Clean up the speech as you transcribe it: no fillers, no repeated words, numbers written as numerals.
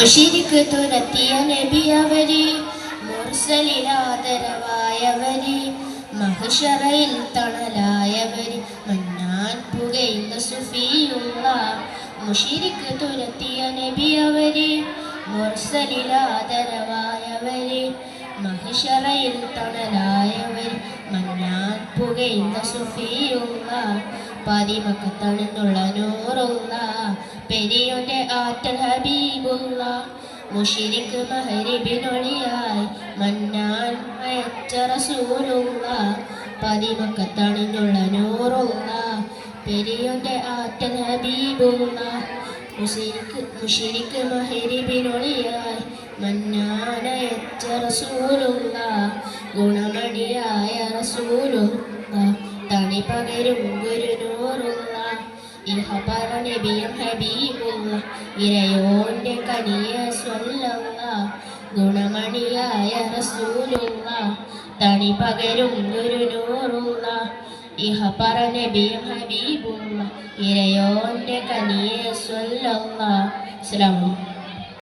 മുശിരിക്ക് തുരത്തിയ നബി അവര്, മുർസലിലാദരവായവര്, മഹ്ശറയിൽ തണലായവര്, മന്നാൻ പുകയുന്ന സുഫിയുള്ള. മുശിരിക്ക് തുരത്തിയ നബി അവര്, മുർസലിലാദരവായവര്, മഹ്ശറയിൽ തണലായവര്, മന്നാൻ പുകയുന്ന സുഫിയുള്ള. പതിമക്കത്തണിന്നുള്ള നൂറുള്ള, പെരിയോന്റെ ആറ്റൽ ഹബീബുള്ള. മുശിരിക്ക് മഹരിബിനൊളിയായി മന്നാൻ അയച്ച റസൂലുള്ള. പതിമക്കത്തണിന്നുള്ള നൂറുള്ള, പെരിയോന്റെ ആറ്റൽ ഹബീബുള്ള. മുശിരിക്ക് മഹരിബിനൊളിയായി മന്നാൻ അയച്ച റസൂലുള്ള. ഗുണമണിയായ റസൂലുള്ള, തണി പകരും ഗുരുനൂറുള്ള. ഇഹപര നബിയും ഹബീബുള്ള, ഇരയോന്റെ കനിയെ സ്വല്ലള്ള. ഗുണമണിയായ റസൂലുള്ള, തണി പകരും ഗുരുനൂറുള്ള. ഇഹപര നബിയും ഹബീബുള്ള, ഇരയോന്റെ കനിയെ സ്വല്ലള്ള. അസ്സലാമു അലൈക്കും.